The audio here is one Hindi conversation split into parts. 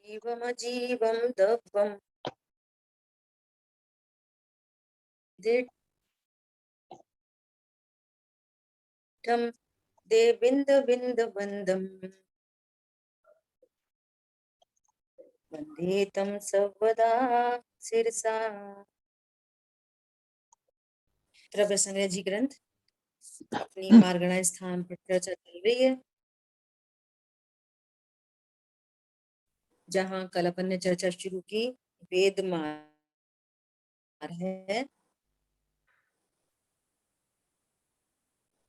जीवमजीवं दव्यं दिट्ठं देबिन्दबिन्दवन्दं वन्दे तं सर्वदा शिरसा। द्रव्य संग्रह जी ग्रंथ अपनी मार्गणा स्थान पर चर्चा चल रही है, जहां कल अपन ने चर्चा शुरू की वेद मार है,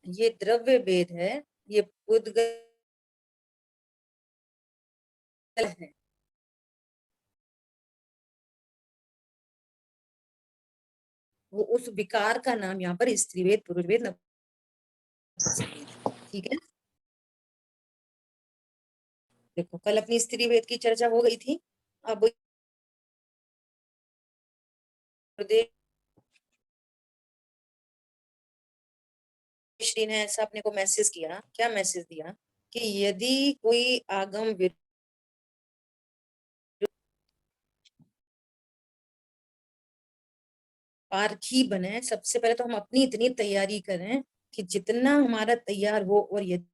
ये द्रव्य वेद है, ये उद्गल है। वो उस विकार का नाम यहाँ पर स्त्री वेद, पुरुष वेद, ठीक है। देखो कल अपनी स्त्री वेद की चर्चा हो गई थी। अब श्री ने ऐसा अपने को मैसेज किया, क्या मैसेज दिया कि यदि कोई आगम पारखी बने, सबसे पहले तो हम अपनी इतनी तैयारी करें कि जितना हमारा तैयार हो, और यदि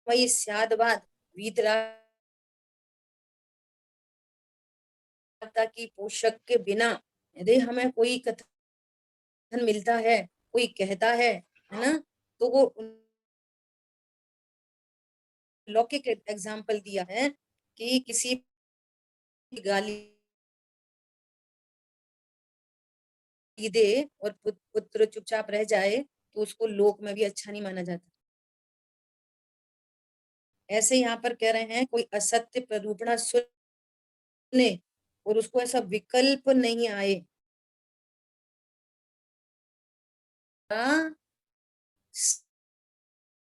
वही स्यादवाद वीतरागता की पोषक के बिना यदि हमें कोई कथन मिलता है, कोई कहता है ना, तो वो लौकिक एग्जाम्पल दिया है कि किसी गाली दे और पुत्र चुपचाप रह जाए तो उसको लोक में भी अच्छा नहीं माना जाता। ऐसे यहाँ पर कह रहे हैं, कोई असत्य प्ररूपणा सुने और उसको ऐसा विकल्प नहीं आए,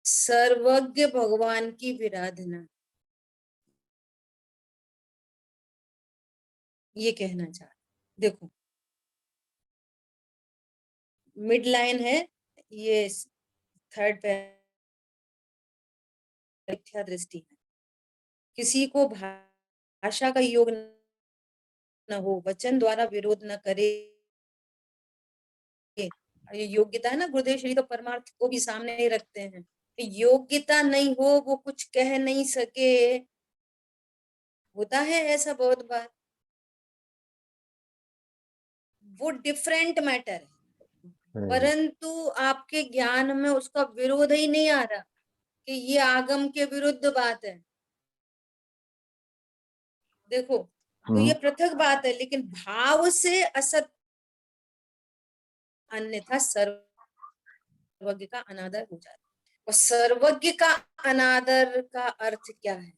सर्वज्ञ भगवान की विराधना, ये कहना चाह। देखो मिड लाइन है ये, थर्ड मिथ्या दृष्टि है, किसी को भाषा का योग न हो, वचन द्वारा विरोध न करे, ये योग्यता है ना। गुरुदेव श्री तो परमार्थ को भी सामने ही रखते हैं कि योग्यता नहीं हो, वो कुछ कह नहीं सके, होता है ऐसा बहुत बार, वो डिफरेंट मैटर है। परंतु आपके ज्ञान में उसका विरोध ही नहीं आ रहा कि ये आगम के विरुद्ध बात है। देखो तो ये पृथक बात है, लेकिन भाव से असत, अन्यथा सर्वज्ञ का अनादर हो जाता है। और सर्वज्ञ का अनादर का अर्थ क्या है?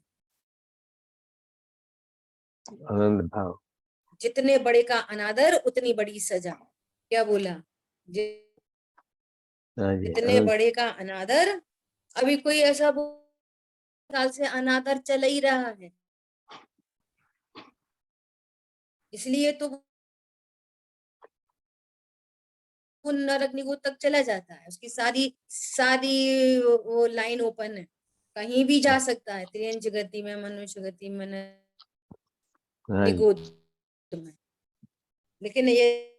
आनंद भाव। जितने बड़े का अनादर उतनी बड़ी सजा। क्या बोला? जितने बड़े का अनादर, अभी कोई ऐसा साल से अनादर चल ही रहा है, इसलिए तो वो नरक निगोद तक चला जाता है, उसकी सारी सारी वो लाइन ओपन है, कहीं भी जा सकता है, त्रियंच गति में, मनुष्य गति में, निगोद में। लेकिन ये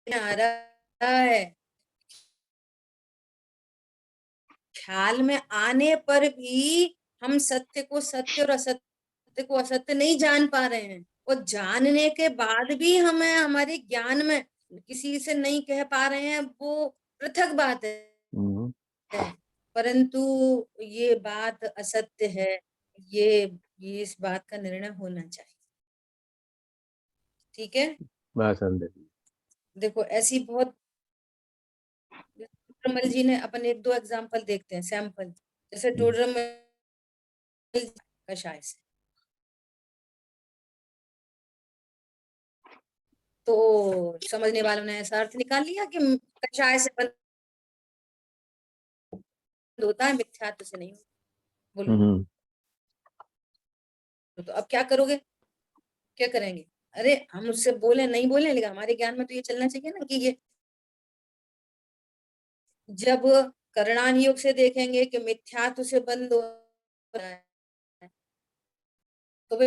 आ रहा है, ख्याल में आने पर भी हम सत्य को सत्य और असत्य को असत्य नहीं जान पा रहे हैं, और जानने के बाद भी हमें हमारे ज्ञान में किसी से नहीं कह पा रहे हैं, वो पृथक बात है। परंतु ये बात असत्य है, ये इस बात का निर्णय होना चाहिए, ठीक है। देखो ऐसी बहुत, टोडरमल जी ने, अपन एक दो एग्जांपल देखते हैं, सैंपल, जैसे टोडरमल कषाय से, तो समझने वालों ने ऐसा अर्थ निकाल लिया कि कषाय से बंद होता है, मिथ्यात्व से नहीं। बोलो तो अब क्या करोगे, क्या करेंगे? अरे हम उससे बोले नहीं बोले, लेकिन हमारे ज्ञान में तो ये चलना चाहिए ना कि ये जब करणान योग से देखेंगे कि मिथ्यात्व से बंद हो रहा है, तो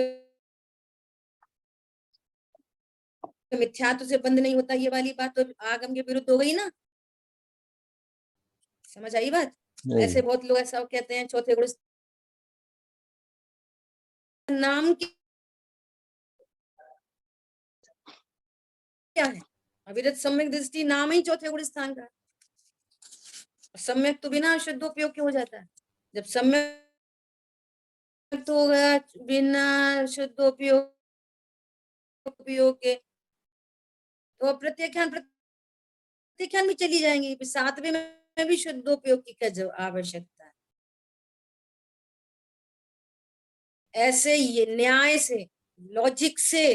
मिथ्यात्व से बंद नहीं होता, ये वाली बात तो आगम के विरुद्ध हो गई ना। समझ आई बात? ऐसे बहुत लोग ऐसा कहते हैं चौथे गुण नाम की क्या है, अविरत सम्यक दृष्टि नाम ही चौथे गुण स्थान का। सम्यक तो बिना शुद्धोपयोग के हो जाता है, जब सम्यक तो होगा बिना शुद्धोपयोग उपयोग के, तो प्रत्याख्यान प्रत्याख्यान भी चली जाएंगी, सातवें में भी शुद्धोपयोग की क्या आवश्यकता है। ऐसे ये न्याय से, लॉजिक से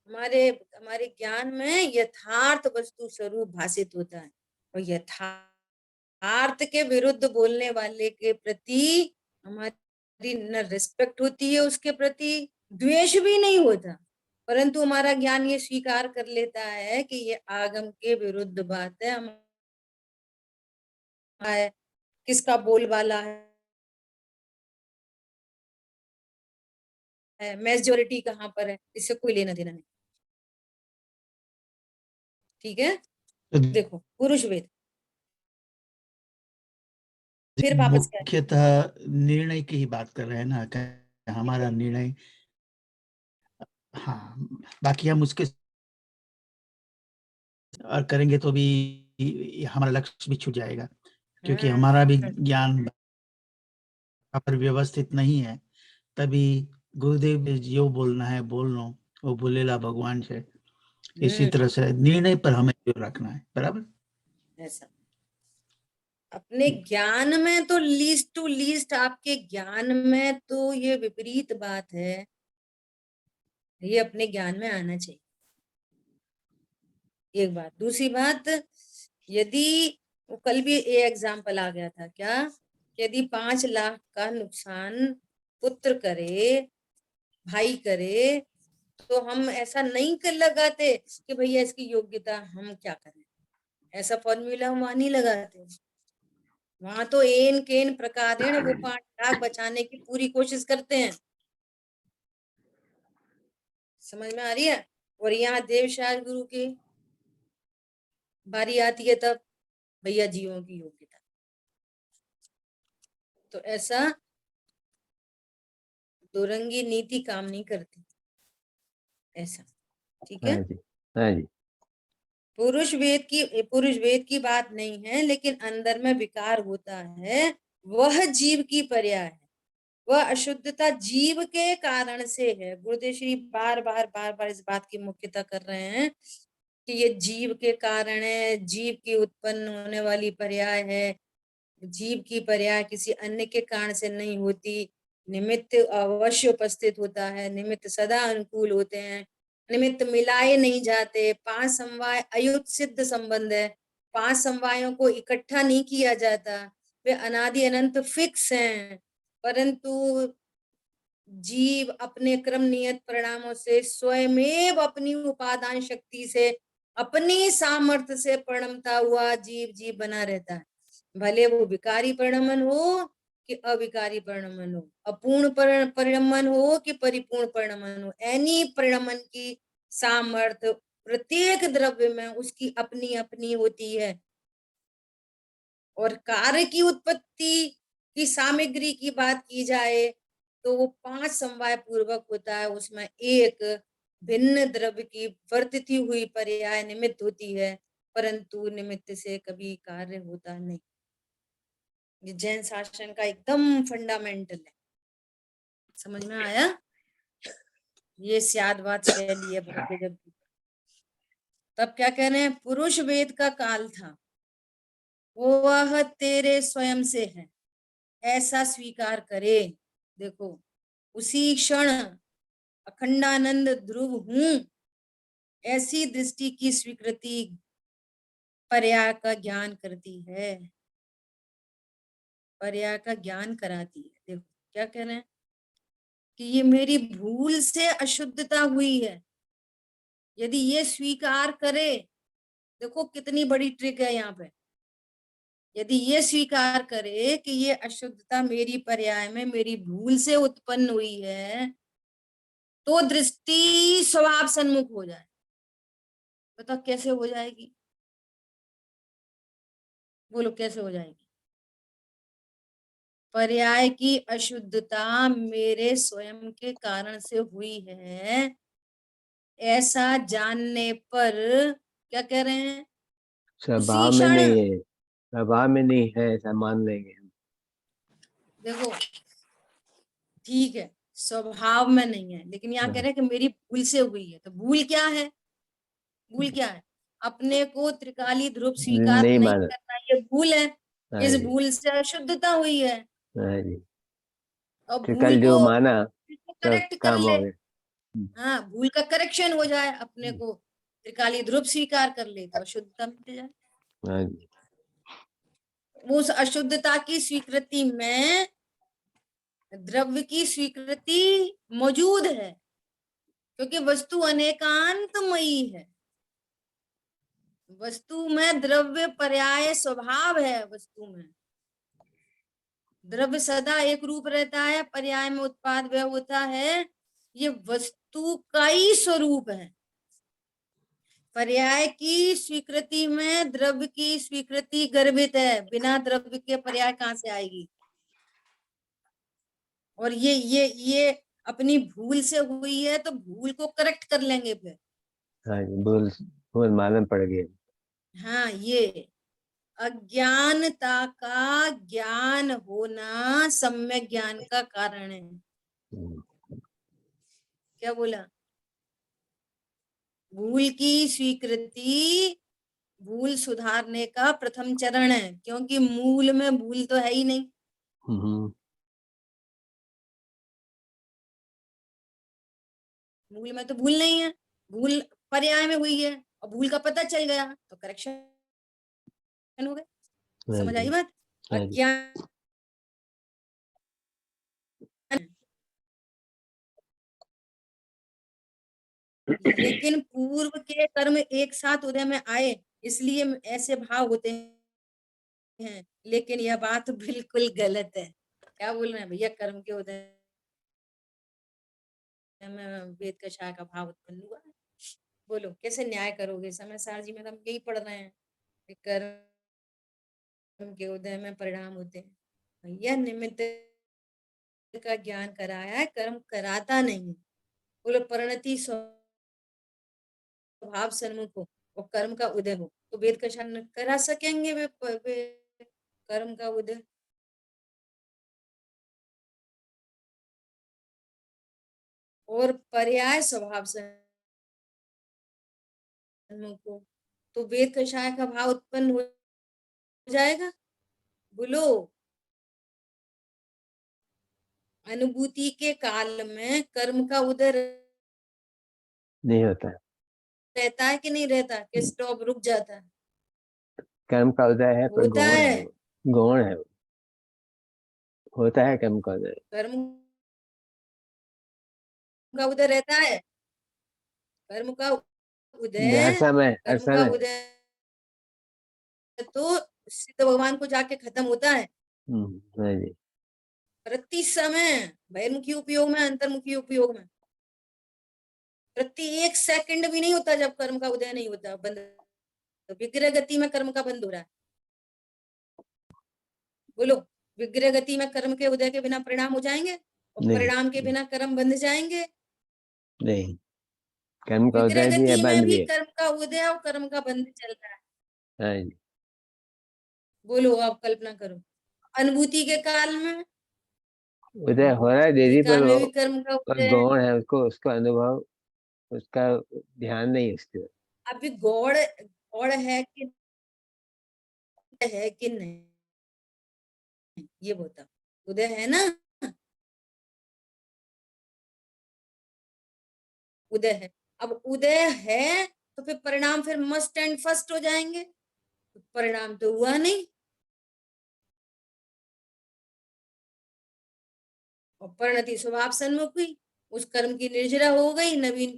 हमारे हमारे ज्ञान में यथार्थ वस्तु स्वरूप भाषित होता है, और यथार्थ के विरुद्ध बोलने वाले के प्रति हमारी न रिस्पेक्ट होती है, उसके प्रति द्वेष भी नहीं होता, परंतु हमारा ज्ञान ये स्वीकार कर लेता है कि ये आगम के विरुद्ध बात है, हम किसका बोलबाला है, मेजोरिटी कहाँ पर है, इससे कोई लेना देना नहीं। ठीक है, देखो पुरुष वेद फिर वापस क्या है? मुख्यतः निर्णय की ही बात कर रहे हैं ना, हमारा निर्णय। हाँ, बाकी हम उसके और करेंगे तो भी हमारा लक्ष्य भी छूट जाएगा, क्योंकि हमारा भी ज्ञान पर व्यवस्थित नहीं है। तभी गुरुदेव जो बोलना है बोल लो, वो बोलेला भगवान से। इसी तरह से निर्णय पर हमें जोर रखना है, बराबर। ऐसा अपने ज्ञान में तो लीस्ट टू लीस्ट, आपके ज्ञान में तो ये विपरीत बात है, ये अपने ज्ञान में आना चाहिए, एक बात। दूसरी बात, यदि कल भी ये एग्जाम्पल आ गया था क्या, यदि 5 लाख का नुकसान पुत्र करे, भाई करे, तो हम ऐसा नहीं कर लगाते कि भैया इसकी योग्यता हम क्या करें, ऐसा फॉर्मूला हम वहां नहीं लगाते। वहां तो एन केन प्रकार वो 5 लाख बचाने की पूरी कोशिश करते हैं। समझ में आ रही है? और यहाँ देवशाह गुरु की बारी आती है तब भैया जीवों की योग्यता, तो ऐसा दुरंगी नीति काम नहीं करती ऐसा। ठीक है, हाँ जी। पुरुष वेद की बात नहीं है, लेकिन अंदर में विकार होता है, वह जीव की पर्याय है, वह अशुद्धता जीव के कारण से है। गुरुदेव श्री बार बार इस बात की मुख्यता कर रहे हैं कि ये जीव के कारण है, जीव की उत्पन्न होने वाली पर्याय है, जीव की पर्याय किसी अन्य के कारण से नहीं होती। निमित्त अवश्य उपस्थित होता है, निमित्त सदा अनुकूल होते हैं, निमित्त मिलाए नहीं जाते। 5 समवाय अयुत सिद्ध संबंध है, 5 समवायों को इकट्ठा नहीं किया जाता, वे अनादि अनंत फिक्स हैं, परंतु जीव अपने क्रम नियत परिणामों से स्वयमेव अपनी उपादान शक्ति से, अपनी सामर्थ्य से परिणमता हुआ जीव जीव बना रहता है, भले वो विकारी परिणमन हो कि अविकारी परिणमन हो, अपूर्ण परिणमन हो कि परिपूर्ण परिणमन हो, एनी परिणमन की सामर्थ्य प्रत्येक द्रव्य में उसकी अपनी अपनी होती है। और कार्य की उत्पत्ति की सामग्री की बात की जाए तो वो 5 समवाय पूर्वक होता है, उसमें एक भिन्न द्रव्य की वर्तित हुई पर्याय निमित्त होती है, परंतु निमित्त से कभी कार्य होता नहीं। ये जैन शासन का एकदम फंडामेंटल है। समझ में आया? ये स्यादवाद शैली है बहुत गजब की। तब क्या कह रहे हैं, पुरुष वेद का काल था, वह तेरे स्वयं से है, ऐसा स्वीकार करे। देखो, उसी क्षण अखंडानंद ध्रुव हूं, ऐसी दृष्टि की स्वीकृति पर्याय का ज्ञान करती है, पर्याय का ज्ञान कराती है। देखो क्या कह रहे हैं कि ये मेरी भूल से अशुद्धता हुई है, यदि ये स्वीकार करे, देखो कितनी बड़ी ट्रिक है यहाँ पे, यदि ये स्वीकार करे कि ये अशुद्धता मेरी पर्याय में मेरी भूल से उत्पन्न हुई है, तो दृष्टि स्वभाव सन्मुख हो जाए। बताओ कैसे हो जाएगी? बोलो कैसे हो जाएगी? पर्याय की अशुद्धता मेरे स्वयं के कारण से हुई है, ऐसा जानने पर क्या कह रहे हैं? उसी स्वभाव में क्षण, नहीं है, स्वभाव में नहीं है ऐसा मान लेंगे हम। देखो ठीक है स्वभाव में नहीं है, लेकिन यहाँ कह रहे हैं कि मेरी भूल से हुई है। तो भूल क्या है? भूल क्या है? अपने को त्रिकाली ध्रुव स्वीकार नहीं नहीं माना। करना, ये भूल है। हाँ इस जी, भूल से अशुद्धता हुई है, हाँ जी। और तो भूल कल को जो माना सब करेक्ट कर काम ले। हो गया। हाँ, भूल का करेक्शन हो जाए, अपने को त्रिकाली ध्रुव स्वीकार कर ले तो अशुद्धता मिट जाए। हाँ जी। उस अशुद्धता की स्वीकृति में द्रव्य की स्वीकृति मौजूद है, क्योंकि वस्तु अनेकांतमयी है। वस्तु में द्रव्य पर्याय स्वभाव है। वस्तु में द्रव्य सदा एक रूप रहता है, पर्याय में उत्पाद व्यय होता है। ये वस्तु का ही स्वरूप है। पर्याय की स्वीकृति में द्रव्य की स्वीकृति गर्भित है, बिना द्रव्य के पर्याय कहाँ से आएगी? और ये अपनी भूल से हुई है, तो भूल को करेक्ट कर लेंगे फिर। हाँ जी, भूल भूल मालूम पड़ गई। हाँ, ये अज्ञानता का ज्ञान होना सम्यक ज्ञान का कारण है। क्या बोला? भूल की स्वीकृति भूल सुधारने का प्रथम चरण है, क्योंकि मूल में भूल तो है ही नहीं। हम्म, मूल में तो भूल नहीं है, भूल पर्याय में हुई है, और भूल का पता चल गया तो करेक्शन हो गया। हाँ समझ आई जी, बात? हाँ जी। अज्ञान, लेकिन पूर्व के कर्म एक साथ उदय में आए, इसलिए ऐसे भाव होते हैं। लेकिन यह बात बिल्कुल गलत है। क्या बोल रहे हैं भैया? कर्म के उदय में वेद का शाह का भाव उत्पन्न हुआ है। बोलो कैसे न्याय करोगे? समय सार जी में तो हम यही पढ़ रहे हैं कि कर्म के उदय में परिणाम होते हैं। भैया निमित्त का ज्ञान कराया है, कर्म कराता नहीं। बोलो परिणति स्वभाव सन्मुख हो और कर्म का उदय हो, तो वेद का शासन करा सकेंगे वे कर्म का उदय? और पर्याय स्वभाव सन्मुख हो, तो वेद कषाय का भाव उत्पन्न हो जाएगा। बोलो, अनुभूति के काल में कर्म का उदय नहीं होता है। रहता है कि नहीं रहता? कि स्टॉप रुक जाता है? कर्म का उदय है पर होता गौण है है। वो। गौण है वो। होता है कर्म का उदय। कर्म का उदय रहता है। कर्म का हर उदय, समय हर कर्म का समय। उदय तो सिद्ध भगवान को जाके खत्म होता है। हाँ जी। प्रति समय बहिर्मुखी उपयोग में, अंतर्मुखी उपयोग में प्रति एक सेकंड भी नहीं होता जब कर्म का उदय नहीं होता, बंद। तो विग्रह गति में कर्म का बंद हो रहा है। बोलो, विग्रह गति में कर्म के उदय के बिना परिणाम हो जाएंगे, और नहीं, परिणाम के बिना कर्म बंध जाएंगे। नहीं। कर्म का विग्रह उदय भी है, गति में बंद भी भी है। कर्म का उदय और कर्म का बंध चल रहा है। हाँ जी। बोलो, आप कल्पना करो, अनुभूति के काल में, उदय हो रहा है अनुभूति दीदी, पर काल में वो भी कर्म का पर उदय है। गौण है, उसको उसका अनुभव, उसका ध्यान नहीं है उसके। अभी गौड़ गौड़ है कि नहीं, ये बता। उदय है ना? उदय है। अब उदय है तो फिर परिणाम फिर मस्ट एंड फर्स्ट हो जाएंगे। परिणाम तो हुआ नहीं, और परिणति स्वभाव सन्मुख हुई। उस कर्म की निर्जरा हो गई, नवीन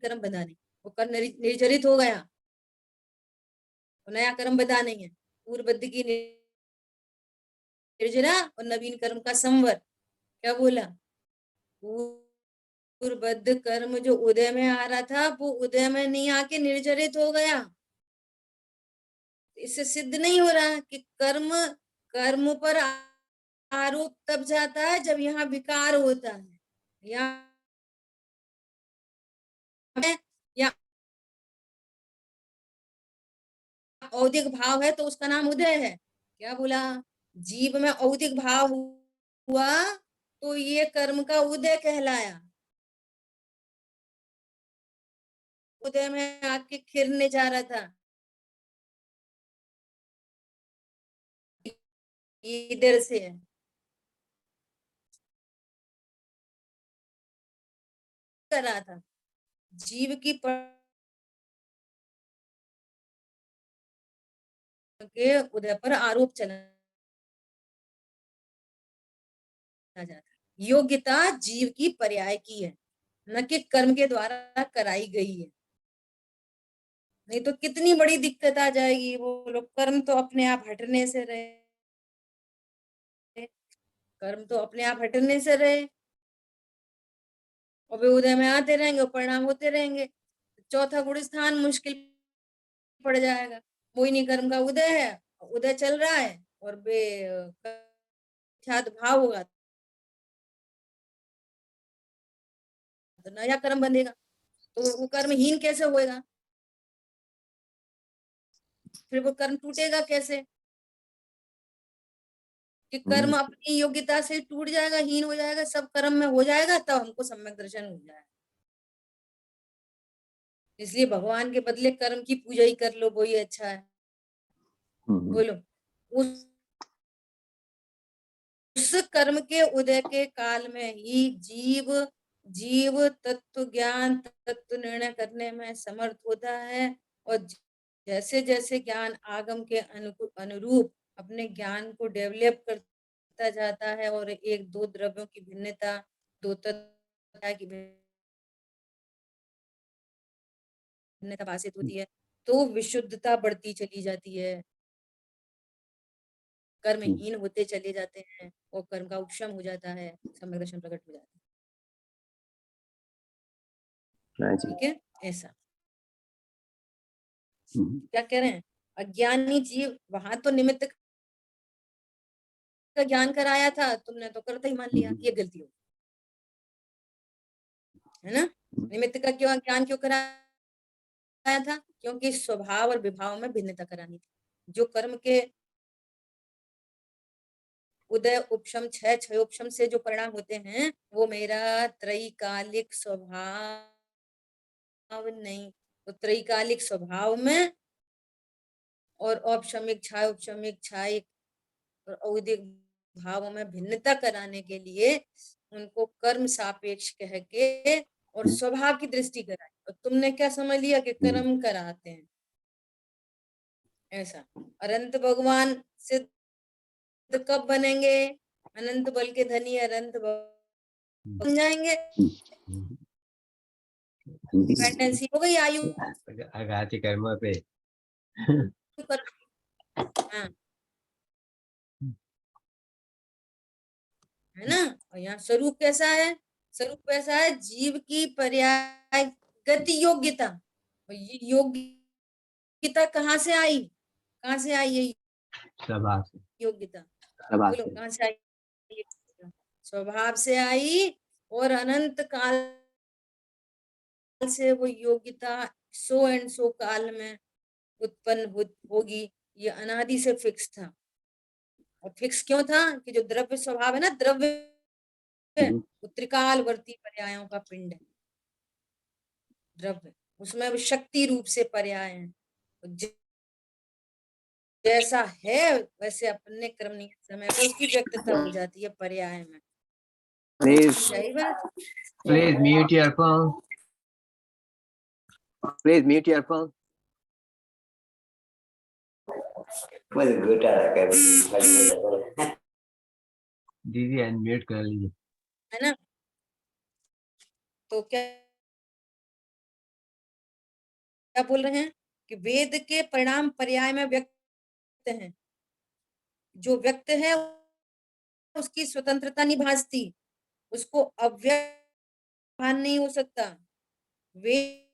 कर्म बना नहीं। वो कर्म निर्जरित हो गया, तो नया कर्म बदा नहीं है। पूर्वबद्ध की निर्जरा और नवीन कर्म का संवर। क्या बोला? पूर्वबद्ध कर्म जो उदय में आ रहा था वो उदय में नहीं आके निर्जरित हो गया। इससे सिद्ध नहीं हो रहा कि कर्म कर्म पर आरोप तब जाता है जब यहाँ विकार होता है। यहाँ औदिक भाव है तो उसका नाम उदय है। क्या बोला? जीव में औदिक भाव हुआ तो ये कर्म का उदय कहलाया। उदय में आके खिरने जा रहा था, इधर से है। कर रहा था जीव की के उदय पर आरोप चला जाता है। योग्यता जीव की पर्याय की है, न कि कर्म के द्वारा कराई गई है। नहीं तो कितनी बड़ी दिक्कत आ जाएगी। वो लोग कर्म तो अपने आप हटने से रहे, कर्म तो अपने आप हटने से रहे और वे उदय में आते रहेंगे और परिणाम होते रहेंगे। चौथा गुण स्थान मुश्किल पड़ जाएगा। मोहिनी कर्म का उदय है, उदय चल रहा है और वे ख्यात भाव होगा तो नया कर्म बनेगा, तो वो कर्महीन कैसे होएगा? फिर वो कर्म टूटेगा कैसे? कि कर्म अपनी योग्यता से टूट जाएगा, हीन हो जाएगा, सब कर्म में हो जाएगा, तब हमको सम्यक दर्शन हो जाएगा। इसलिए भगवान के बदले कर्म की पूजा ही कर लो, वही अच्छा है। बोलो, उस कर्म के उदय के काल में ही जीव जीव तत्व ज्ञान तत्व निर्णय करने में समर्थ होता है। और जैसे जैसे ज्ञान आगम के अनुरूप अपने ज्ञान को डेवलप करता जाता है और एक दो द्रव्यों की भिन्नता, दो तत्व की भिन्नता भाषित होती है, तो विशुद्धता बढ़ती चली जाती है, कर्महीन होते चले जाते हैं और कर्म का उपशम हो जाता है, सम्यक दर्शन प्रकट हो जाता है। ठीक है, ऐसा क्या कह रहे हैं? अज्ञानी जीव, वहां तो निमित्त का ज्ञान कराया था, तुमने तो करते ही मान लिया, ये गलती हो, है ना? निमित्त का क्यों ज्ञान क्यों कराया था? क्योंकि स्वभाव और विभाव में भिन्नता करानी थी। जो कर्म के उदय उपशम क्षय उपशम से जो परिणाम होते हैं वो मेरा त्रैकालिक स्वभाव नहीं, तो त्रैकालिक स्वभाव में और औपशमिक क्षय उपशमिक क्षय और औदिक भावों में भिन्नता कराने के लिए उनको कर्म सापेक्ष कह के और स्वभाव की दृष्टि कराई। और तुमने क्या समझ लिया कि कर्म कराते हैं, ऐसा। अनंत भगवान सिद्ध कब बनेंगे? अनंत बल के धनी अनंत बन जाएंगे, डिपेंडेंसी हो गई आयु आघाती कर्म पे। पर। हाँ, है ना? और यहाँ स्वरूप कैसा है? स्वरूप कैसा है? जीव की पर्याय गति योग्यता। और ये योग्यता कहाँ से आई? कहाँ से आई ये स्वभाव से, योग्यता? स्वभाव बोलो से। कहाँ से आई ये योग्यता? स्वभाव से आई और अनंत काल से वो योग्यता सो एंड सो काल में उत्पन्न होगी। ये अनादि से फिक्स था। और फिक्स क्यों था? कि जो द्रव्य स्वभाव है ना, द्रव्य वो त्रिकालवर्ती पर्यायों का पिंड है। द्रव्य उसमें वो शक्ति रूप से पर्याय है, जैसा है वैसे अपने क्रम नियत समय पर उसकी व्यक्तता हो जाती है पर्याय में। Please, सही बात। please mute your phone. Please mute your phone. दीदी अनम्यूट कर लीजिए, है ना? तो क्या क्या बोल रहे हैं कि वेद के परिणाम पर्याय में व्यक्त हैं। जो व्यक्त है उसकी स्वतंत्रता नहीं भासती, उसको अव्यक्त भान नहीं हो सकता। वेद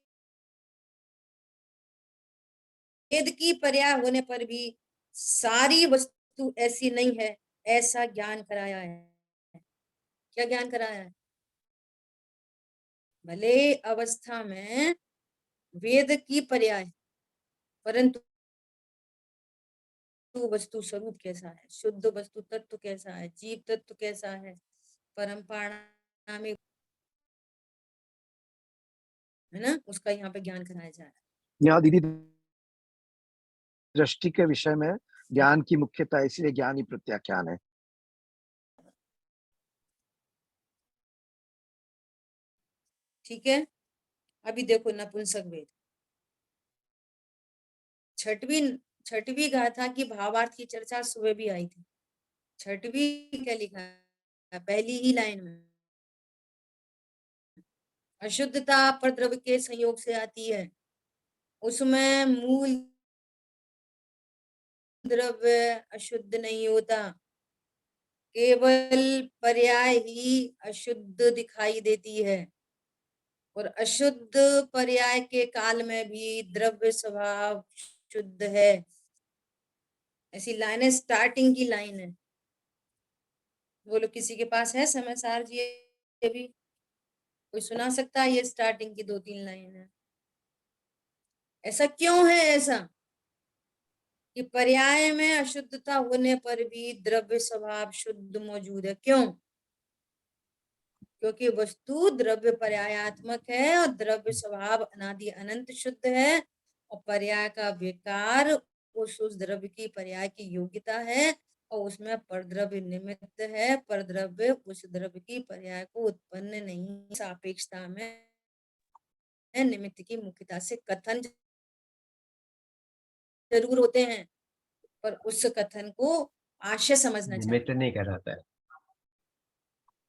की पर्याय होने पर भी सारी वस्तु ऐसी नहीं है, ऐसा ज्ञान कराया है। क्या ज्ञान कराया है? भले अवस्था में वेद की पर्याय, परंतु वस्तु स्वरूप कैसा है, शुद्ध वस्तु तत्व कैसा है, जीव तत्व कैसा है, परंपरा में, है ना, उसका यहाँ पे ज्ञान कराया जा रहा है। यहाँ दीदी दृष्टि के विषय में ज्ञान की मुख्यता, इसलिए ज्ञान ही प्रत्याख्यान है। ठीक है, अभी देखो नपुंसक वेद, छठवीं गाथा की भावार्थ की चर्चा सुबह भी आई थी। छठवीं क्या लिखा है? पहली ही लाइन में अशुद्धता परद्रव्य के संयोग से आती है, उसमें मूल द्रव्य अशुद्ध नहीं होता, केवल पर्याय ही अशुद्ध दिखाई देती है। और अशुद्ध पर्याय के काल में भी द्रव्य स्वभाव शुद्ध है। ऐसी लाइनें स्टार्टिंग की लाइन है। बोलो किसी के पास है समय सार जी? अभी कोई सुना सकता है? ये स्टार्टिंग की 2-3 लाइन है। ऐसा क्यों है? ऐसा कि पर्याय में अशुद्धता होने पर भी द्रव्य स्वभाव शुद्ध मौजूद है। क्यों? क्योंकि वस्तु द्रव्य पर्यायात्मक है और द्रव्य स्वभाव अनादि अनंत शुद्ध है, और पर्याय का विकार उस द्रव्य की पर्याय की योग्यता है, और उसमें परद्रव्य निमित्त है। परद्रव्य उस द्रव्य की पर्याय को उत्पन्न नहीं, सापेक्षता में निमित्त की मुख्यता से कथन जरूर होते हैं, पर उस कथन को आशय समझना चाहिए। निमित्त नहीं कराता है।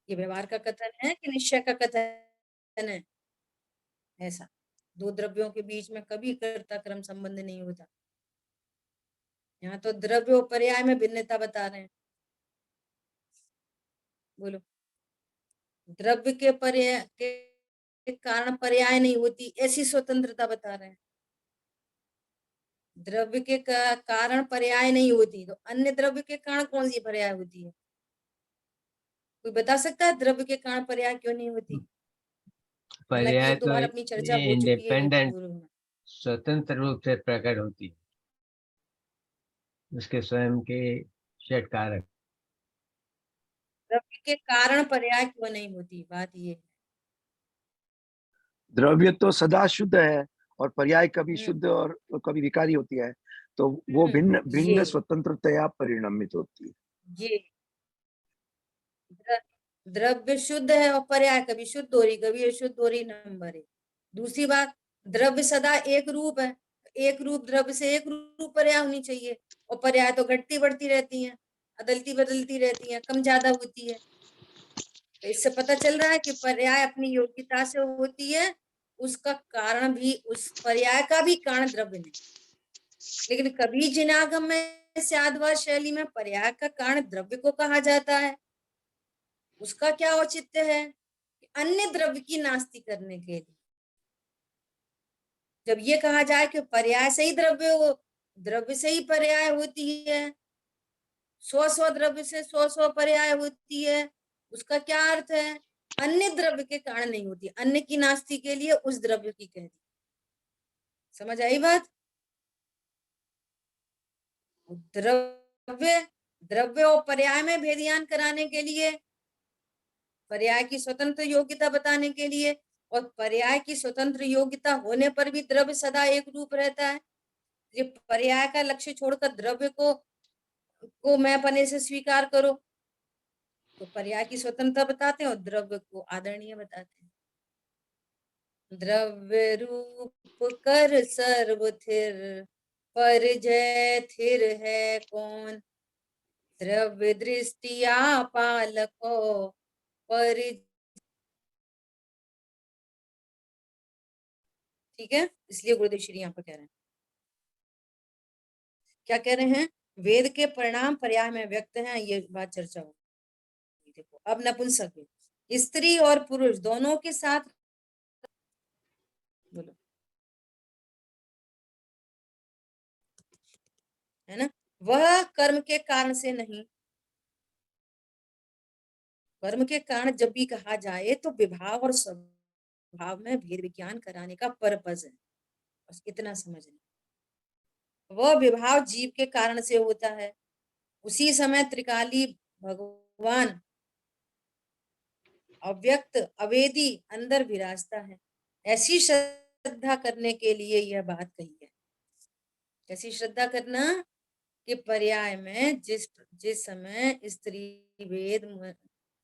ये व्यवहार का कथन है कि निश्चय का कथन है? ऐसा दो द्रव्यों के बीच में कभी कर्ता क्रम संबंध नहीं होता। यहाँ तो द्रव्य और पर्याय में भिन्नता बता रहे हैं। बोलो, द्रव्य के पर्याय के कारण पर्याय नहीं होती, ऐसी स्वतंत्रता बता रहे हैं। द्रव्य के कारण पर्याय नहीं होती, तो अन्य द्रव्य के कारण कौन सी पर्याय होती है? कोई बता सकता है द्रव्य के कारण पर्याय क्यों नहीं होती? हालांकि पर्याय एक दो तो बार अपनी चर्चा हो चुकी है ये इंडिपेंडेंट पूर्व में। स्वतंत्र रूप से प्रकट होती है, उसके स्वयं के षट कारक। द्रव्य के कारण पर्याय क्यों नहीं होती? बात ये है। द्रव्य तो सदा शुद्ध है और पर्याय कभी हम्म, शुद्ध और कभी विकारी होती है, तो वो भिन्न भिन्न ये स्वतंत्रतया परिणमित होती है। ये द्रव्य शुद्ध है और पर्याय कभी शुद्ध हो रही कभी अशुद्ध हो रही, नंबर एक। दूसरी बात, द्रव्य सदा एक रूप है, एक रूप द्रव्य से एक रूप पर्याय होनी चाहिए, और पर्याय तो घटती बढ़ती रहती हैं, अदलती बदलती रहती हैं, कम ज्यादा होती है। तो इससे पता चल रहा है कि पर्याय अपनी योग्यता से होती है, उसका कारण भी, उस पर्याय का भी कारण द्रव्य नहीं। लेकिन कभी जिनागम में स्याद्वाद शैली में पर्याय का कारण द्रव्य को कहा जाता है। उसका क्या औचित्य है? अन्य द्रव्य की नास्ति करने के लिए। जब ये कहा जाए कि पर्याय से ही द्रव्य हो, द्रव्य से ही पर्याय होती है, 100 द्रव्य से 100 पर्याय होती है, उसका क्या अर्थ है? अन्य द्रव्य के कारण नहीं होती, अन्य की नास्ति के लिए उस द्रव्य की कह दी। समझ आई बात? द्रव्य द्रव्य और पर्याय में भेदियान कराने के लिए, पर्याय की स्वतंत्र योग्यता बताने के लिए, और पर्याय की स्वतंत्र योग्यता होने पर भी द्रव्य सदा एक रूप रहता है। ये पर्याय का लक्ष्य छोड़कर द्रव्य को मैं पने से स्वीकार करो, तो पर्याय की स्वतंत्रता बताते हैं और द्रव्य को आदरणीय बताते हैं। द्रव्य रूप कर सर्व थिर, पर जय थिर है कौन, द्रव्य दृष्टिया पालको पर। ठीक है, इसलिए गुरुदेव श्री यहाँ पर कह रहे हैं, क्या कह रहे हैं? वेद के परिणाम पर्याय में व्यक्त हैं, ये बात चर्चा होगी। देखो अब नपुंसक वेद, स्त्री और पुरुष दोनों के साथ, बोलो, है ना, वह कर्म के कारण से नहीं। कर्म के कारण जब भी कहा जाए तो विभाव और स्वभाव में भेद विज्ञान कराने का पर्पज है, बस इतना समझना। वह विभाव जीव के कारण से होता है। उसी समय त्रिकाली भगवान अव्यक्त अवेदी अंदर विराजता है। ऐसी श्रद्धा करने के लिए यह बात कही है। ऐसी श्रद्धा करना कि पर्याय में जिस जिस समय स्त्री वेद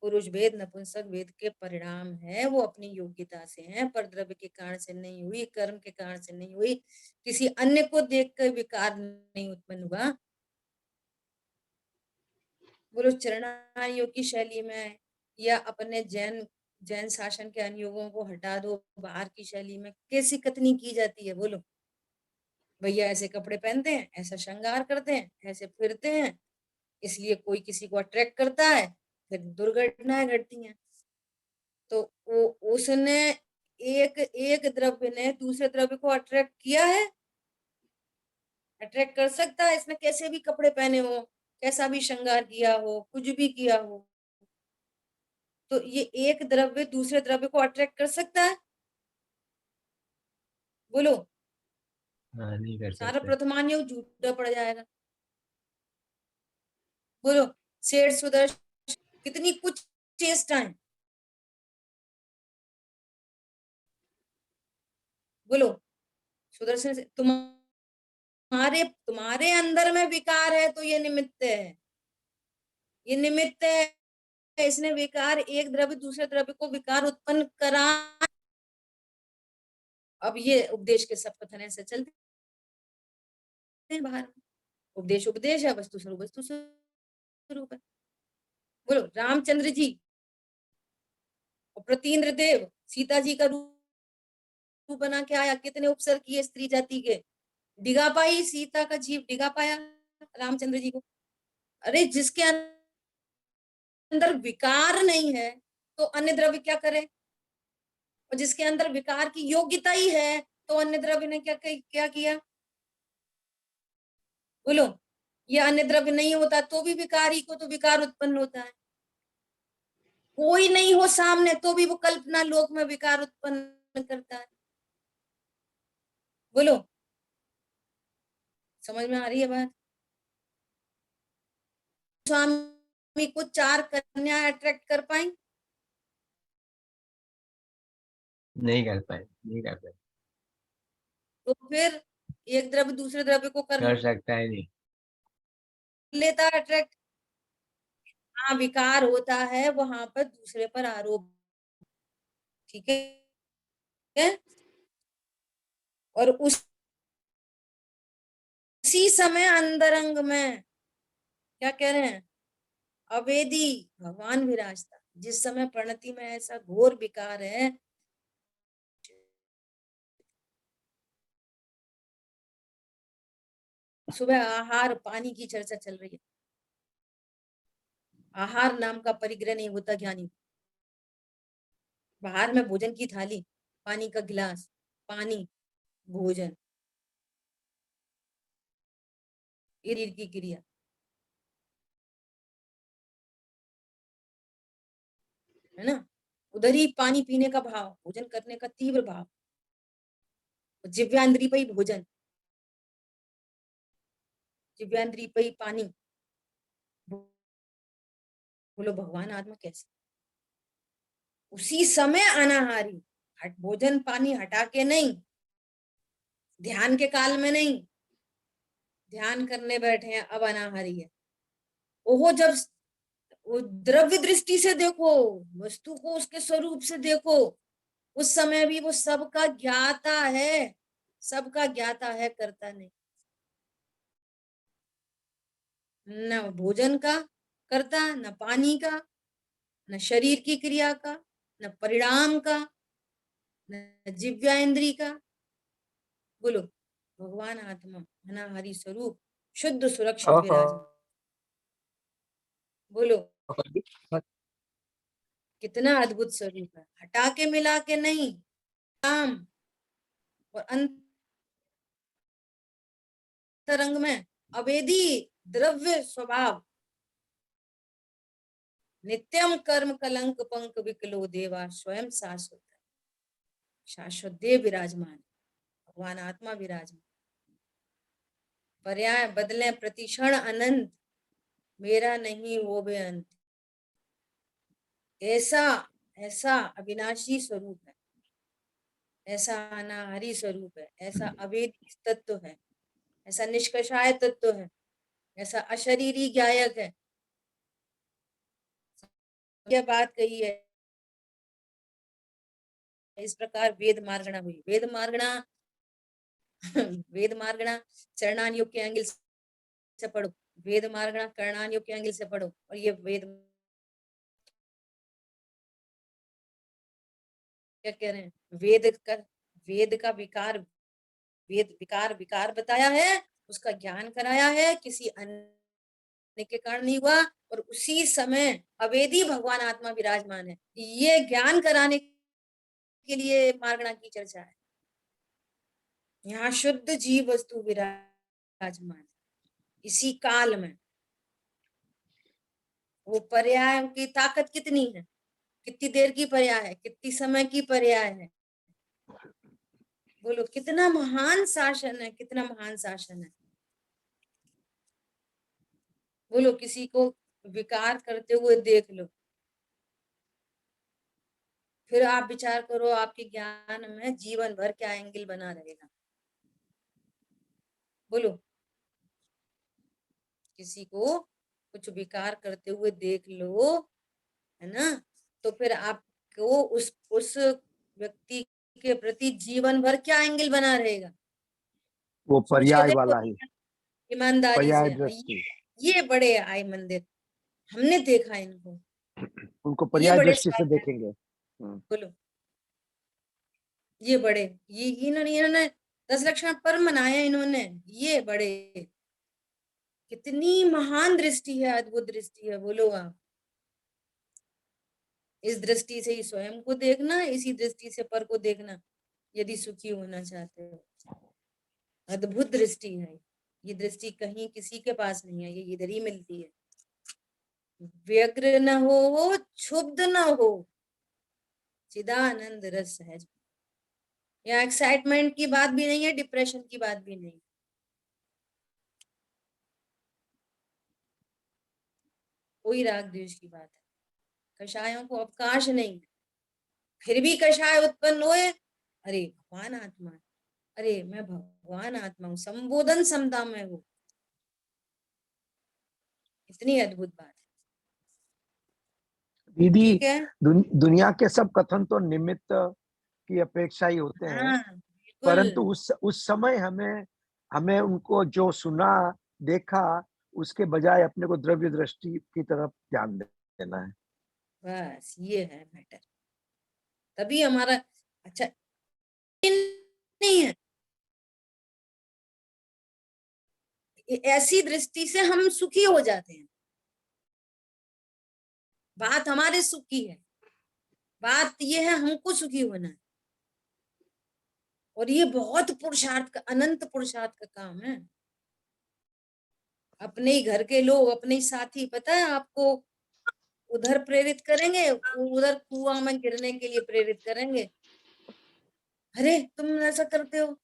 पुरुष वेद नपुंसक वेद के परिणाम है वो अपनी योग्यता से हैं, पर द्रव्य के कारण से नहीं हुई, कर्म के कारण से नहीं हुई, किसी अन्य को देखकर विकार नहीं उत्पन्न हुआ। बोलो चरणायोग की शैली में या अपने जैन जैन शासन के अनुयोगों को हटा दो, बाहर की शैली में कैसी कथनी की जाती है। बोलो भैया ऐसे कपड़े पहनते हैं, ऐसा श्रृंगार करते हैं, ऐसे फिरते हैं, इसलिए कोई किसी को अट्रैक्ट करता है, फिर दुर्घटनाएं घटती हैं। तो उसने एक एक द्रव्य ने दूसरे द्रव्य को अट्रैक्ट किया है, अट्रैक्ट कर सकता है, इसने कैसे भी कपड़े पहने हो, कैसा भी श्रृंगार किया हो, कुछ भी किया हो, तो ये एक द्रव्य दूसरे द्रव्य को अट्रैक्ट कर सकता है? बोलो, हाँ, नहीं कर सारा सकते। प्रथमान योग झूठा पड़ जाएगा। बोलो शेर सुदर्शन, कितनी कुछ चेष्टाएं। बोलो सुदर्शन से तुम्हारे तुम्हारे अंदर में विकार है तो ये निमित्त है, ये निमित्त है। इसने विकार, एक द्रव्य दूसरे द्रव्य को विकार उत्पन्न करा। अब ये उपदेश के सब कथन ऐसे चलते हैं बाहर। उपदेश उपदेश है, वस्तु स्वरूप वस्तु स्वरूप है। बोलो रामचंद्र जी और प्रतीन्द्र देव सीता जी का रूप बना के आया, कितने उपसर्ग किए स्त्री जाति के, डिगा पाई सीता का जीव, डिगा पाया रामचंद्र जी को। अरे जिसके अंदर विकार नहीं है तो अन्य द्रव्य क्या करे, और जिसके अंदर विकार की योग्यता ही है तो अन्य द्रव्य ने क्या किया। बोलो ये अन्य द्रव्य नहीं होता तो भी विकारी को तो विकार उत्पन्न होता है। कोई नहीं हो सामने तो भी वो कल्पना लोक में विकार उत्पन्न करता है। बोलो समझ में आ रही है बात? स्वामी को 4 कन्या अट्रैक्ट कर पाई? नहीं कर पाए, नहीं कर पाए। तो फिर एक द्रव्य दूसरे द्रव्य को कर कर सकता है नहीं। लेता है अट्रैक्ट। हाँ विकार होता है वहां पर दूसरे पर आरोप, ठीक है। और उसी समय अंतरंग में क्या कह रहे हैं, अवेदी भगवान विराजता। जिस समय प्रणति में ऐसा घोर विकार है, सुबह आहार पानी की चर्चा चल रही है। आहार नाम का परिग्रह नहीं होता ज्ञानी। बाहर में भोजन की थाली, पानी का गिलास, पानी, भोजन, शरीर की क्रिया, है ना। उधर ही पानी पीने का भाव, भोजन करने का तीव्र भाव, जिव्यांद्री पे ही भोजन, जिव्यांद्री पे ही पानी। बोलो भगवान आत्मा कैसे? उसी समय अनाहारी, भोजन पानी हटा के नहीं, ध्यान के काल में नहीं, ध्यान करने बैठे हैं अब अनाहारी है। ओहो जब वो द्रव्य दृष्टि से देखो, वस्तु को उसके स्वरूप से देखो, उस समय भी वो सबका ज्ञाता है, सबका ज्ञाता है, करता नहीं। न भोजन का करता, न पानी का, न शरीर की क्रिया का, न परिणाम का, न जिव्या इंद्री का। बोलो भगवान आत्मा अनाहारी स्वरूप शुद्ध सुरक्षित विराजमान। बोलो कितना अद्भुत स्वरूप है, हटा के मिला के नहीं, काम और अंतरंग में अवेदी द्रव्य स्वभाव, नित्यम कर्म कलंक पंक विकलो देवा स्वयं शाश्वत, शाश्वत देव विराजमान, भगवान आत्मा विराजमान, पर्याय बदले प्रतिक्षण अनंत, मेरा नहीं वो भी अंत, ऐसा ऐसा अविनाशी स्वरूप है, ऐसा अनाहरी स्वरूप है, ऐसा अवेदी तत्व है, ऐसा निष्कषाय तत्व है, ऐसा अशरीरी ज्ञायक है। यह बात कही है, इस प्रकार वेद मार्गणा हुई। वेद मार्गणा वेद मार्गणा चरणान योग के एंगल से पढ़ो, वेद मार्गणा कर्णान योग के एंगल से पढ़ो, और ये वेद क्या कह रहे हैं, वेद का विकार, वेद विकार विकार बताया है, उसका ज्ञान कराया है, किसी अन्य के कारण नहीं हुआ, और उसी समय अवेदी भगवान आत्मा विराजमान है। ये ज्ञान कराने के लिए मार्गणा की चर्चा है। यहाँ शुद्ध जीव वस्तु विराजमान है, इसी काल में। वो पर्याय की ताकत कितनी है, कितनी देर की पर्याय है, कितनी समय की पर्याय है। बोलो कितना महान शासन है, कितना महान शासन है। बोलो किसी को विकार करते हुए देख लो, फिर आप विचार करो आपके ज्ञान में जीवन भर क्या एंगल बना रहेगा। बोलो किसी को कुछ विकार करते हुए देख लो, है ना, तो फिर आपको उस व्यक्ति के प्रति जीवन भर क्या एंगल बना रहेगा। वो सोच के पर्याय देखो वाला ही, ईमानदारी पर्याय से। दृष्टि, ये बड़े आए मंदिर, हमने देखा इनको, उनको ये पर्याय बड़े दृष्टि से शायर। देखेंगे। बोलो ये बड़े, ये इन्होंने 10 लक्षण पर मनाया इन्होंने, ये बड़े, कितनी महान दृष्टि है, अद्भुत दृष्टि है। बोलो आप, इस दृष्टि से ही स्वयं को देखना, इसी दृष्टि से पर को देखना, यदि सुखी होना चाहते हो। अद्भुत दृष्टि है ये दृष्टि, कहीं किसी के पास नहीं है, ये इधर ही मिलती है। व्यग्र न हो, क्षुब्ध न हो, चिदानंद रस सहज। या एक्साइटमेंट की बात भी नहीं है, डिप्रेशन की बात भी नहीं, कोई राग द्वेष की बात है। कषायों को अवकाश नहीं है, फिर भी कषाय उत्पन्न होए, अरे भगवान आत्मा, अरे मैं भगवान आत्मा हूँ, संबोधन समता में हूँ। इतनी अद्भुत बात है। दीदी, ठीक है, दुनिया के सब कथन तो निमित्त की अपेक्षा ही होते हैं, हाँ बिल्कुल। परंतु उस समय हमें हमें उनको जो सुना देखा, उसके बजाय अपने को द्रव्य दृष्टि की तरफ ध्यान देना है। बस ये है मैटर, तभी हमारा अच्छा नहीं है। ऐसी दृष्टि से हम सुखी हो जाते हैं। बात हमारे सुख की है, बात ये है हमको सुखी होना है, और ये बहुत पुरुषार्थ का, अनंत पुरुषार्थ का काम है। अपने ही घर के लोग, अपने ही साथी, पता है आपको, उधर प्रेरित करेंगे, उधर कुआं में गिरने के लिए प्रेरित करेंगे। अरे तुम ऐसा करते हो,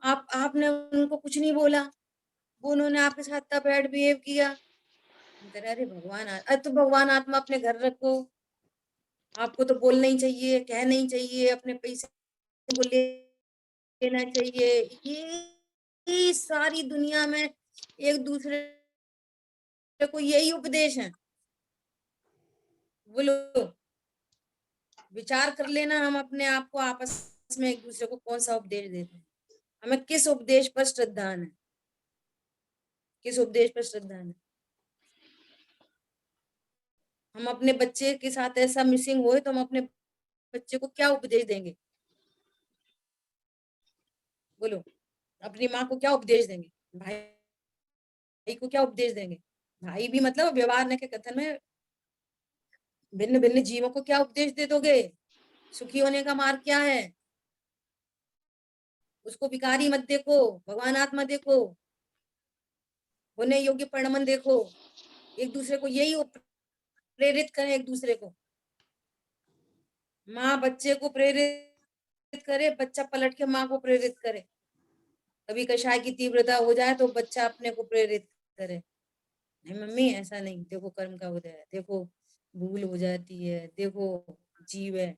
आपने उनको कुछ नहीं बोला, वो उन्होंने आपके साथ इतना बैड बिहेव किया। अरे भगवान, अरे तो भगवान आत्मा अपने घर रखो, आपको तो बोलना ही चाहिए, कहना ही चाहिए, अपने पैसे को लेना चाहिए। ये सारी दुनिया में एक दूसरे को यही उपदेश है। बोलो विचार कर लेना, हम अपने आप को आपस में एक दूसरे को कौन सा उपदेश देते हैं, हमें किस उपदेश पर श्रद्धा है, किस उपदेश पर श्रद्धा है। हम अपने बच्चे के साथ ऐसा मिसिंग हो तो हम अपने बच्चे को क्या उपदेश देंगे। बोलो अपनी माँ को क्या उपदेश देंगे, भाई को क्या उपदेश देंगे? भाई भी मतलब व्यवहार न के कथन में भिन्न भिन्न जीवों को क्या उपदेश दे दोगे? सुखी होने का मार्ग क्या है? उसको विकारी मत देखो, भगवान आत्मा देखो, होने योग्य परिणमन देखो। एक दूसरे को यही प्रेरित करें, एक दूसरे को। माँ बच्चे को प्रेरित करे, बच्चा पलट के माँ को प्रेरित करे। कभी कषाय की तीव्रता हो जाए तो बच्चा अपने को प्रेरित करे, नहीं मम्मी ऐसा नहीं, देखो कर्म का उदय है, देखो भूल हो जाती है, देखो जीव है।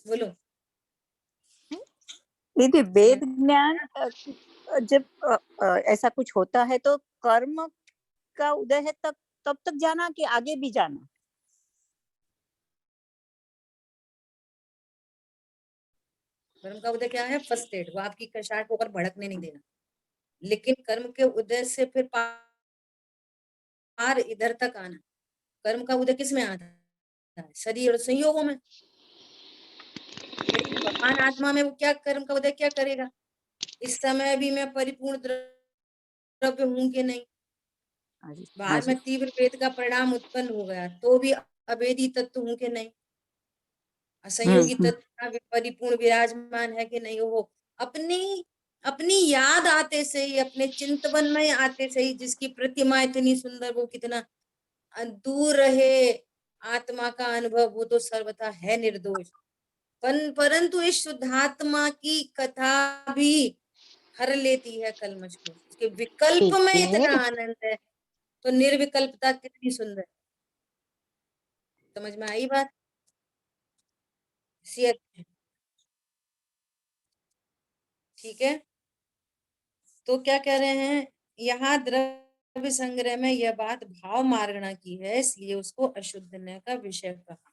बोलो। दीदी वेद समझ ज्ञान जब ऐसा कुछ होता है तो कर्म का उदय है तब तक जाना कि आगे भी जाना? कर्म का उदय क्या है? फर्स्ट एड, वो आपकी कषाय को ऊपर भड़कने नहीं देना। लेकिन कर्म के उदय से फिर पार इधर तक आना। कर्म का उदय किस में आता है? शरीर और संयोगों में। लेकिन भगवान आत्मा में वो क्या कर्म का उदय क्या करेगा? इस समय भी मैं परिपूर्ण द्रव्य हूं कि नहीं? बाहर में तीव्र वेद का परिणाम उत्पन्न हो गया तो भी अभेदी तत्व हूं कि नहीं? असंयोगी तत्व परिपूर्ण विराजमान है कि नहीं? वो अपनी अपनी याद आते से ही, अपने चिंतवन में आते से ही, जिसकी प्रतिमा इतनी सुंदर, वो कितना दूर रहे आत्मा का अनुभव, वो तो सर्वथा है निर्दोष। परंतु इस शुद्धात्मा की कथा भी हर लेती है कलमश को। उसके विकल्प में इतना आनंद है, तो निर्विकल्पता कितनी सुंदर। समझ में आई बात? ठीक है, तो क्या कह रहे हैं यहाँ? द्रव्य संग्रह में यह बात भाव मार्गणा की है, इसलिए उसको अशुद्ध न का विषय कहा।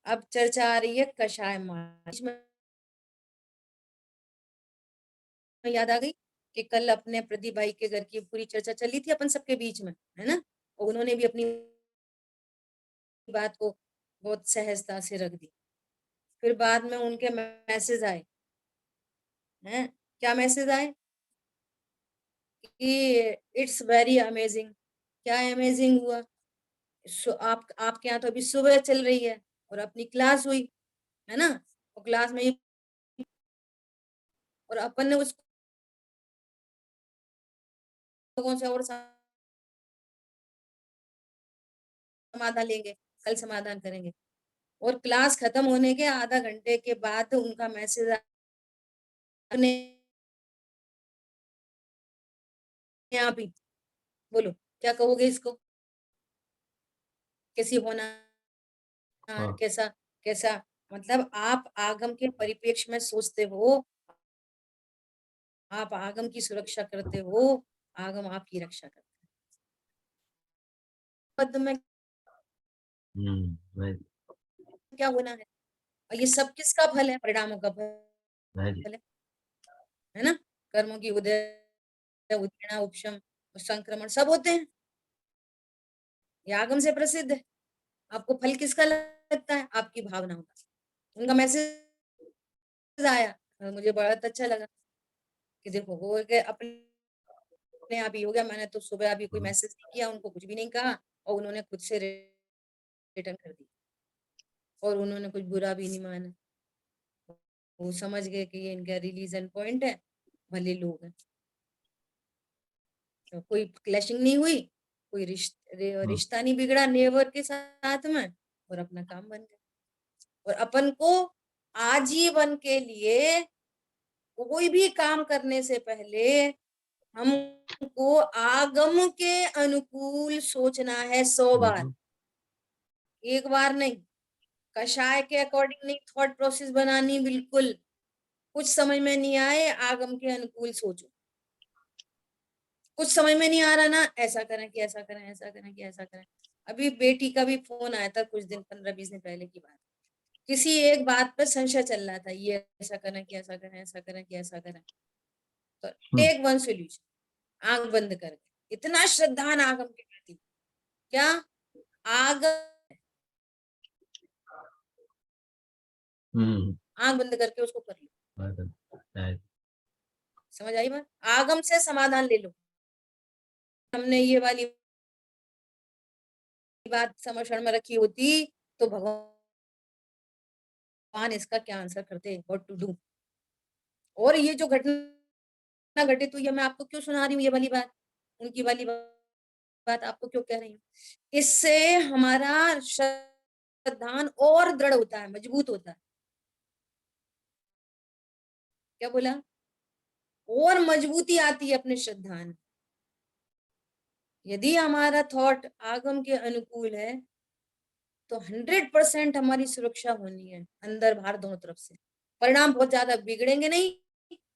अब चर्चा आ रही है कषाय मार्ग में। याद आ गई कि कल अपने प्रदीप भाई के घर की पूरी चर्चा चली थी अपन सबके बीच में, है ना? और उन्होंने भी अपनी बात को बहुत सहजता से रख दी। फिर बाद में उनके मैसेज आए हैं। क्या मैसेज आए? कि इट्स वेरी अमेजिंग। क्या अमेजिंग हुआ? आपके यहाँ तो अभी सुबह चल रही है और अपनी क्लास हुई, है ना? और क्लास में और अपन ने उस लोगों से और समाधान लेंगे, कल समाधान करेंगे। और क्लास खत्म होने के आधा घंटे के बाद उनका मैसेज अपने आप ही। बोलो क्या कहोगे इसको? कैसी होना, कैसा कैसा? मतलब आप आगम के परिप्रेक्ष्य में सोचते हो, आप आगम की सुरक्षा करते हो, आगम आपकी रक्षा करता है। पद में क्या होना है? और ये सब किसका फल है? परिणामों का फल है ना? कर्मों की उदय, उत्पीड़न, उपशम, संक्रमण सब होते हैं। ये आगम से प्रसिद्ध है। आपको फल किसका लगता है? आपकी भावनाओं का। उनका मैसेज आया और मुझे बहुत अच्छा लगा कि देखो हो गए, अपने आप ही हो गया। मैंने तो सुबह अभी कोई मैसेज नहीं किया, उनको कुछ भी नहीं कहा, और उन्होंने खुद से रिटर्न कर दी, और उन्होंने कुछ बुरा भी नहीं माना। वो समझ गए कि ये इनका रिलीजन पॉइंट है, भले लोग हैं। तो कोई क्लैशिंग नहीं हुई, कोई रिश्ता नहीं बिगड़ा नेवर के साथ में, और अपना काम बन गया। और अपन को आजीवन के लिए कोई भी काम करने से पहले हमको आगम के अनुकूल सोचना है 100 बार, एक बार नहीं। कषाय के अकॉर्डिंग नहीं थॉट प्रोसेस बनानी बिल्कुल। कुछ समझ में नहीं आए, आगम के अनुकूल सोचो। कुछ समझ में नहीं आ रहा ना, ऐसा करें कि ऐसा करें, ऐसा करें कि ऐसा करें। अभी बेटी का भी फोन आया था कुछ दिन, 15-20 दिन पहले की बात। किसी एक बात पर संशय चल रहा था, ये ऐसा करें कि ऐसा करें, ऐसा करें कि ऐसा करें। तो टेक वन सोल्यूशन, आंख बंद करके। इतना श्रद्धान आगम के प्रति, क्या आगम, आंख बंद करके उसको कर लो। समझ आई बात? आगम से समाधान ले लो। हमने ये वाली बात समझ में रखी होती तो भगवान इसका क्या आंसर करते, व्हाट टू डू। और ये जो घटना घटित हुई है, मैं आपको क्यों सुना रही हूँ ये वाली बात, उनकी वाली बात आपको क्यों कह रही हूँ, इससे हमारा श्रद्धान और दृढ़ होता है, मजबूत होता है। क्या बोला? और मजबूती आती है अपने श्रद्धान में। यदि हमारा थॉट आगम के अनुकूल है तो 100% हमारी सुरक्षा होनी है, अंदर बाहर दोनों तरफ से। परिणाम बहुत ज्यादा बिगड़ेंगे नहीं,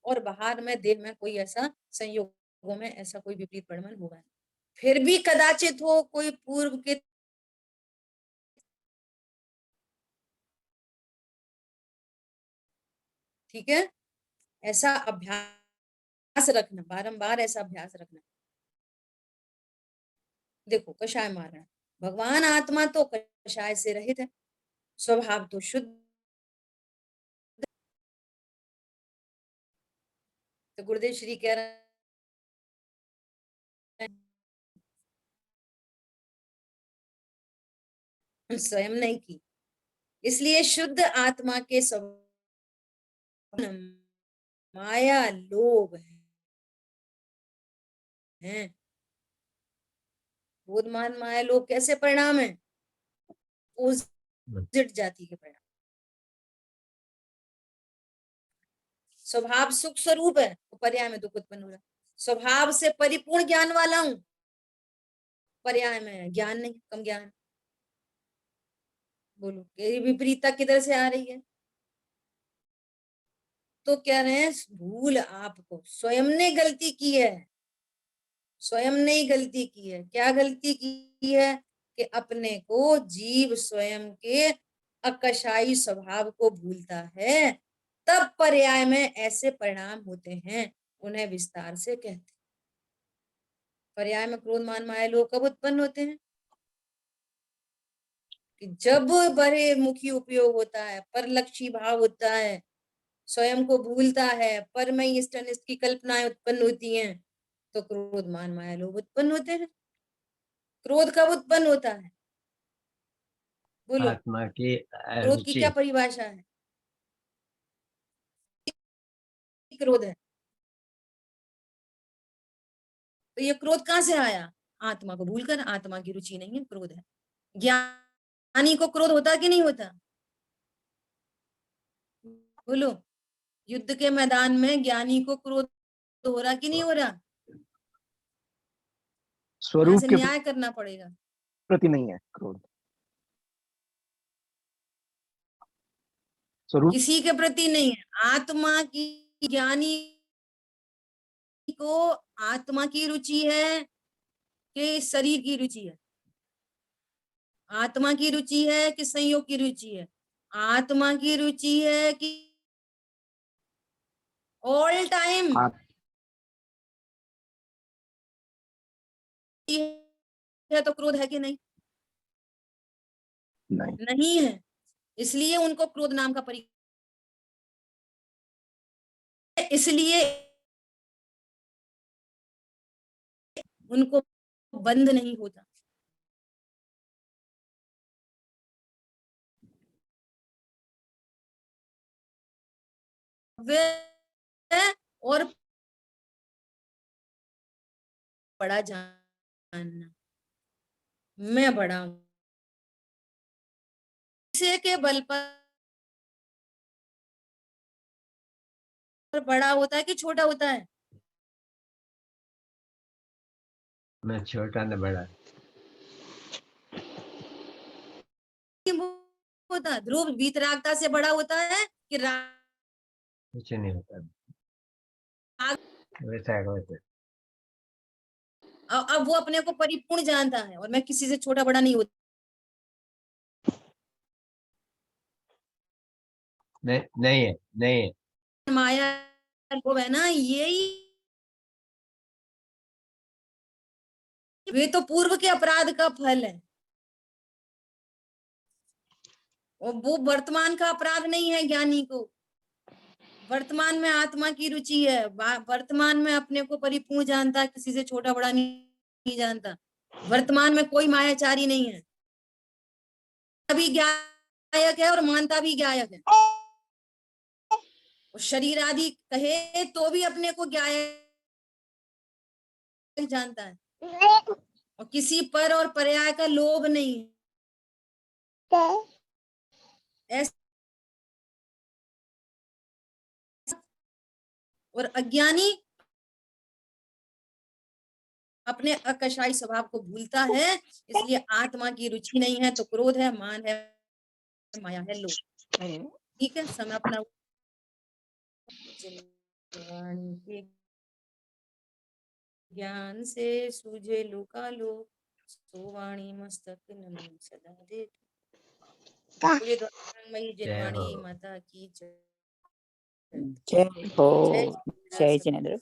और बाहर में देह में कोई ऐसा संयोगों में ऐसा कोई विपरीत परिणाम होगा नहीं। फिर भी कदाचित हो कोई पूर्व के ठीक है, ऐसा अभ्यास रखना, बारंबार ऐसा अभ्यास रखना। देखो कषाय मारना, भगवान आत्मा तो कषाय से रहित है, स्वभाव तो शुद्ध। तो गुरुदेव श्री कह रहे हैं स्वयं नहीं की, इसलिए शुद्ध आत्मा के स्वभाव माया लोभ है। बोधमान माया लोभ कैसे परिणाम है? अपोजिट जाति के परिणाम। स्वभाव सुख स्वरूप है तो पर्याय में दुख उत्पन्न हो रहा है। स्वभाव से परिपूर्ण ज्ञान वाला हूं, पर्याय में ज्ञान नहीं, कम ज्ञान। बोलो ये विपरीतता किधर से आ रही है? तो कह रहे हैं भूल आपको स्वयं ने गलती की है, स्वयं ने ही गलती की है। क्या गलती की है? कि अपने को जीव स्वयं के अकशाई स्वभाव को भूलता है, तब पर्याय में ऐसे परिणाम होते हैं, उन्हें विस्तार से कहते हैं। पर्याय में क्रोध मान माया लोभ कब उत्पन्न होते हैं? कि जब बड़े मुखी उपयोग होता है, परलक्षी भाव होता है, स्वयं को भूलता है, पर मैं इष्ट अनिष्ट की कल्पनाएं उत्पन्न होती हैं, तो क्रोध मान माया लोभ उत्पन्न होते हैं। क्रोध कब उत्पन्न होता है? बोलो, आत्मा की क्रोध की रुचि। क्या परिभाषा है? क्रोध है, तो ये क्रोध कहां से आया? आत्मा को भूलकर। आत्मा की रुचि नहीं है, क्रोध है। ज्ञानी को क्रोध होता कि नहीं होता? बोलो, युद्ध के मैदान में ज्ञानी को क्रोध हो रहा कि नहीं हो रहा? यहाँ स्वरूप से के न्याय करना पड़ेगा। प्रति नहीं है क्रोध, स्वरूप किसी के प्रति नहीं है। आत्मा की, ज्ञानी को आत्मा की रुचि है कि शरीर की रुचि है? आत्मा की रुचि है कि संयोग की रुचि है? आत्मा की रुचि है कि ऑल टाइम आप है, तो क्रोध है कि नहीं? नहीं। नहीं है, इसलिए उनको क्रोध नाम का इसलिए उनको बंद नहीं होता। वे और बड़ा जानना, मैं बड़ा हूं, इसे के बल पर बड़ा होता है कि छोटा होता है? मैं छोटा न बड़ा। होता है ध्रुव वीतरागता से बड़ा होता है कि राग? कुछ नहीं होता वैसा वैसे। अब वो अपने को परिपूर्ण जानता है और मैं किसी से छोटा बड़ा नहीं होता। नहीं है, नहीं है। माया वो है ना, यही वे तो पूर्व के अपराध का फल है, और वो वर्तमान का अपराध नहीं है। ज्ञानी को वर्तमान में आत्मा की रुचि है, वर्तमान में अपने को परिपूर्ण जानता है, किसी से छोटा बड़ा नहीं नहीं जानता। वर्तमान में कोई मायाचारी नहीं है, भी गायक है और मानता भी गायक है। और शरीर आदि कहे तो भी अपने को गायक जानता है, और किसी पर और पर्याय का लोभ नहीं है। और अज्ञानी अपने अकशाई स्वभाव को भूलता है, इसलिए आत्मा की रुचि नहीं है, तो क्रोध है, मान है, माया है, लोभ। ठीक है, समय अपना के ज्ञान से सूझे लोकालो, सो वाणी मस्तक नमन सदा दे। पूरे मई जिनवाणी माता की जय। जय हो। जय जय जिनेंद्र।